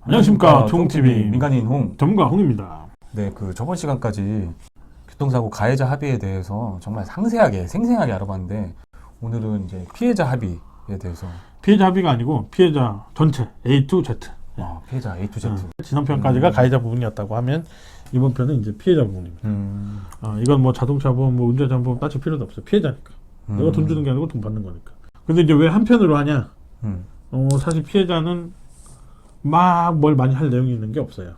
안녕하십니까. 종TV 민간인 홍. 전문가 홍입니다. 네, 저번 시간까지 교통사고 가해자 합의에 대해서 정말 상세하게, 생생하게 알아봤는데, 오늘은 이제 피해자 합의에 대해서. 피해자 합의가 아니고 피해자 전체 A to Z. 피해자 A to Z. 지난 편까지가 가해자 부분이었다고 하면 이번 편은 이제 피해자 부분입니다. 이건 뭐 자동차 보험, 뭐 운전자 보험 따질 필요도 없어요. 피해자니까. 내가 돈 주는 게 아니고 돈 받는 거니까. 근데 이제 왜 한편으로 하냐? 사실 피해자는 막 뭘 많이 할 내용이 있는 게 없어요.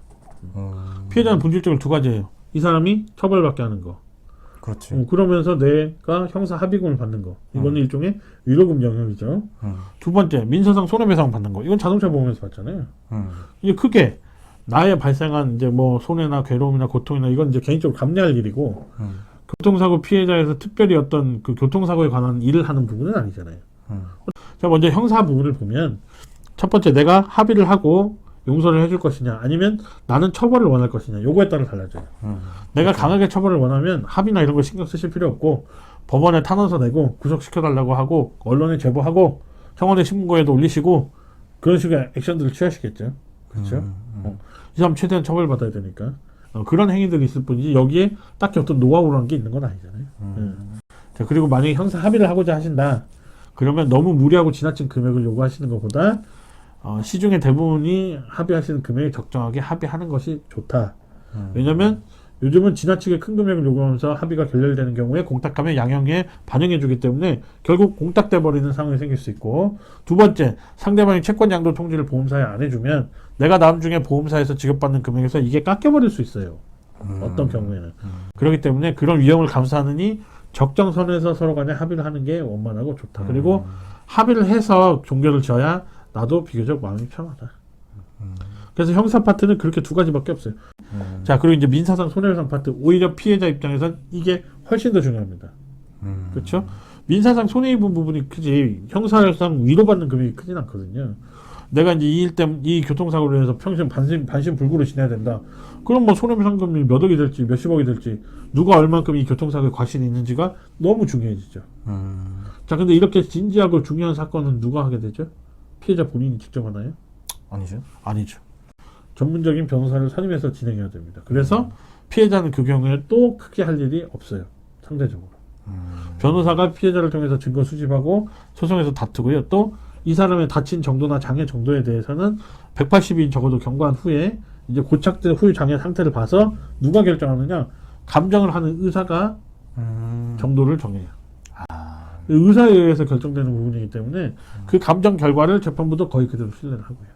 피해자는 본질적으로 두 가지예요. 이 사람이 처벌받게 하는 거. 그렇지. 그러면서 내가 형사 합의금을 받는 거. 이거는 일종의 위로금 영역이죠. 두 번째, 민사상 손해배상 받는 거. 이건 자동차 보험에서 받잖아요. 이게 크게 나에 발생한 이제 뭐 손해나 괴로움이나 고통이나 이건 이제 개인적으로 감내할 일이고, 교통사고 피해자에서 특별히 어떤 그 교통사고에 관한 일을 하는 부분은 아니잖아요. 자, 먼저 형사 부분을 보면 첫 번째, 내가 합의를 하고 용서를 해줄 것이냐, 아니면 나는 처벌을 원할 것이냐, 요거에 따라 달라져요. 내가 강하게 처벌을 원하면 합의나 이런 거 신경 쓰실 필요 없고 법원에 탄원서 내고 구속시켜달라고 하고 언론에 제보하고 청와대 신문고에도 올리시고 그런 식의 액션들을 취하시겠죠. 그렇죠? 이 사람 최대한 처벌받아야 되니까 그런 행위들이 있을 뿐이지 여기에 딱히 어떤 노하우라는 게 있는 건 아니잖아요. 자, 그리고 만약에 형사 합의를 하고자 하신다 그러면 너무 무리하고 지나친 금액을 요구하시는 것보다 시중에 대부분이 합의하시는 금액에 적정하게 합의하는 것이 좋다. 왜냐면 요즘은 지나치게 큰 금액을 요구하면서 합의가 결렬되는 경우에 공탁하면 양형에 반영해주기 때문에 결국 공탁돼 버리는 상황이 생길 수 있고, 두 번째, 상대방이 채권 양도 통지를 보험사에 안 해주면 내가 나중에 보험사에서 지급받는 금액에서 이게 깎여버릴 수 있어요. 어떤 경우에는. 그렇기 때문에 그런 위험을 감수하느니 적정선에서 서로 간에 합의를 하는 게 원만하고 좋다. 그리고 합의를 해서 종결을 지어야 나도 비교적 마음이 편하다. 그래서 형사 파트는 그렇게 두 가지밖에 없어요. 자, 그리고 이제 민사상 손해배상 파트, 오히려 피해자 입장에선 이게 훨씬 더 중요합니다. 그렇죠? 민사상 손해입은 부분이 크지 형사상 위로받는 금액이 크진 않거든요. 내가 이제 이 일 때문에 이 교통사고로 인해서 평생 반신불구로 지내야 된다. 그럼 뭐 손해배상금이 몇 억이 될지 몇십억이 될지 누가 얼만큼 이 교통사고에 과실이 있는지가 너무 중요해지죠. 자, 근데 이렇게 진지하고 중요한 사건은 누가 하게 되죠? 피해자 본인이 직접 하나요? 아니죠. 아니죠. 전문적인 변호사를 선임해서 진행해야 됩니다. 그래서 피해자는 그 경우에 또 크게 할 일이 없어요. 상대적으로. 변호사가 피해자를 통해서 증거 수집하고 소송에서 다투고요. 또 이 사람의 다친 정도나 장애 정도에 대해서는 180일 적어도 경과한 후에 이제 고착된 후유 장애 상태를 봐서 누가 결정하느냐? 감정을 하는 의사가 정도를 정해요. 의사에 의해서 결정되는 부분이기 때문에 그 감정 결과를 재판부도 거의 그대로 신뢰를 하고요.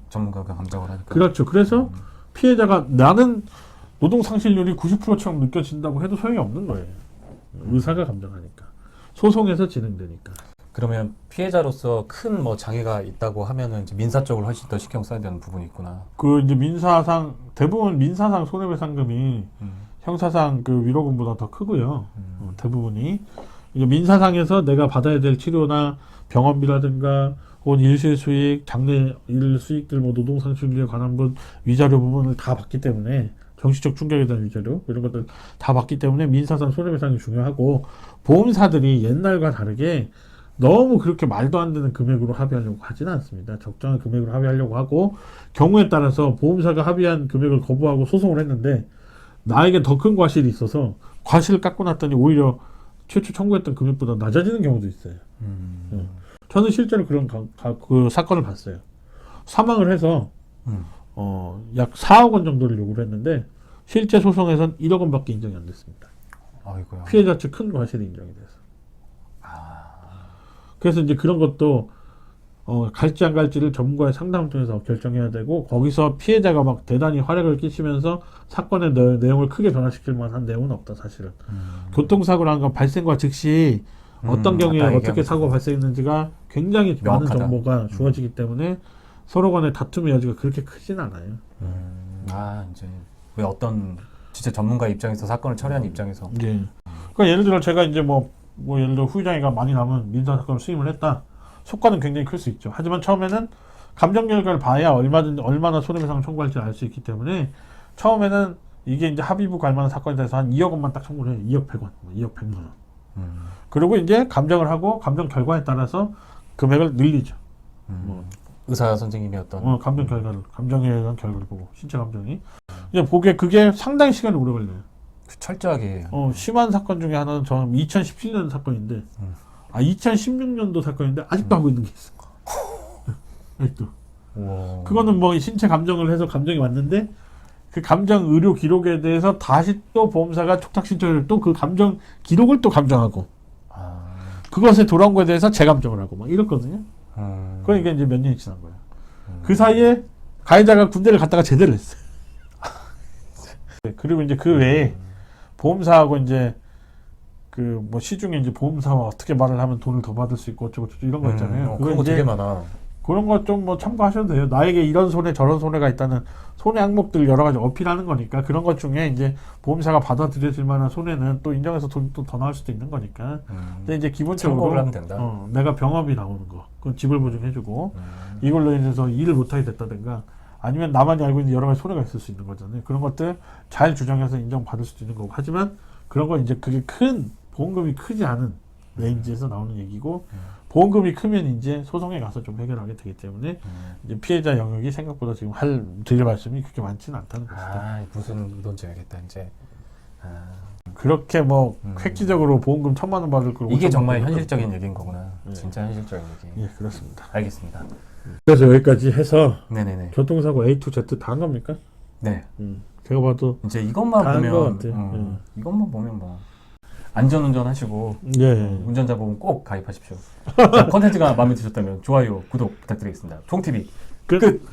전문가가 감정을 하니까. 그렇죠. 그래서 피해자가 나는 노동 상실률이 90%처럼 느껴진다고 해도 소용이 없는 거예요. 의사가 감정하니까. 소송에서 진행되니까. 그러면 피해자로서 큰 뭐 장애가 있다고 하면은 이제 민사 쪽을 훨씬 더 신경 써야 되는 부분이 있구나. 그 이제 민사상 대부분 민사상 손해배상금이 형사상 그 위로금보다 더 크고요. 대부분이 이제 민사상에서 내가 받아야 될 치료나 병원비라든가 혹은 일실 수익, 장래 일 수익들, 뭐 노동상실률에 관한 분 위자료 부분을 다 받기 때문에 정신적 충격에 대한 위자료 이런 것들 다 받기 때문에 민사상 손해배상이 중요하고, 보험사들이 옛날과 다르게 너무 그렇게 말도 안 되는 금액으로 합의하려고 하지는 않습니다. 적정한 금액으로 합의하려고 하고, 경우에 따라서 보험사가 합의한 금액을 거부하고 소송을 했는데 나에게 더 큰 과실이 있어서 과실을 깎고 났더니 오히려 최초 청구했던 금액보다 낮아지는 경우도 있어요. 저는 실제로 그런 그 사건을 봤어요. 사망을 해서 약 4억 원 정도를 요구를 했는데 실제 소송에선 1억 원밖에 인정이 안 됐습니다. 아이고야. 피해자 측 큰 과실이 인정이 돼서. 그래서 이제 그런 것도 갈지 안 갈지를 전문가의 상담을 통해서 결정해야 되고, 거기서 피해자가 막 대단히 활약을 끼치면서 사건의 내용을 크게 변화시킬 만한 내용은 없다, 사실은. 교통사고라는 건 발생과 즉시 어떤 경우에 어떻게 사고가 발생했는지가 굉장히 명확하다. 많은 정보가 주어지기 때문에 서로 간의 다툼의 여지가 그렇게 크진 않아요. 이제 왜 어떤 진짜 전문가 입장에서 사건을 처리한 입장에서. 예. 그러니까 예를 들어 제가 이제 뭐 예를 들어 후유장애가 많이 남은 민사사건을 수임을 했다. 속과는 굉장히 클 수 있죠. 하지만 처음에는 감정 결과를 봐야 얼마나 손해배상을 청구할지 알 수 있기 때문에 처음에는 이게 이제 합의부 갈 만한 사건에 대해서 한 2억 원만 딱 청구를 해요. 2억 100원, 2억 100만 원. 그리고 이제 감정을 하고 감정 결과에 따라서 금액을 늘리죠. 의사 선생님이었던 감정 결과를 감정에 대한 결과를 보고 신체 감정이 이제 그게 상당히 시간이 오래 걸려요. 철저하게 심한 사건 중에 하나는 저는 2017년 사건인데 2016년도 사건인데 아직도 하고 있는 게 있어. 아직도. 우와. 그거는 뭐 신체 감정을 해서 감정이 왔는데 그 감정 의료 기록에 대해서 다시 또 보험사가 촉탁 신청을 또 그 감정 기록을 또 감정하고 그것에 돌아온 거에 대해서 재감정을 하고 막 이렇거든요. 그러니까 이제 몇 년이 지난 거예요. 그 사이에 가해자가 군대를 갔다가 제대를 했어요. 그리고 이제 그 외에 보험사하고 이제 그 뭐 시중에 이제 보험사와 어떻게 말을 하면 돈을 더 받을 수 있고 어쩌고저쩌고 이런 거 있잖아요. 그런 거 이제 되게 많아. 그런 거 좀 뭐 참고하셔도 돼요. 나에게 이런 손해 저런 손해가 있다는 손해 항목들 여러 가지 어필하는 거니까 그런 것 중에 이제 보험사가 받아들여질 만한 손해는 또 인정해서 돈이 또 더 나올 수도 있는 거니까. 근데 이제 기본적으로 참고를 하면 된다. 내가 병업이 나오는 거, 그건 지불 보증해주고 이걸로 인해서 일을 못하게 됐다든가 아니면 나만이 알고 있는 여러 가지 손해가 있을 수 있는 거잖아요. 그런 것들 잘 주장해서 인정받을 수도 있는 거고 하지만 그런 건 이제 그게 큰 보험금이 크지 않은 레인지에서 나오는 얘기고. 보험금이 크면 이제 소송에 가서 좀 해결하게 되기 때문에 이제 피해자 영역이 생각보다 지금 드릴 말씀이 그렇게 많지는 않다는 것이다. 무슨 의도인지 알겠다 이제. 그렇게 뭐 획기적으로 보험금 1,000만 원 받을 걸 이게 5,000만 정말 원 현실적인 얘기인 거구나. 네. 진짜 현실적인 얘기. 예, 그렇습니다. 알겠습니다. 그래서 여기까지 해서 네네네. 교통사고 A to Z 다 한 겁니까? 네. 제가 봐도 이제 이것만 다한 것 보면 같아요. 이것만 보면 뭐 안전운전 하시고 예. 운전자 보험 꼭 가입하십시오. 자, 컨텐츠가 마음에 드셨다면 좋아요, 구독 부탁드리겠습니다. 총TV 끝!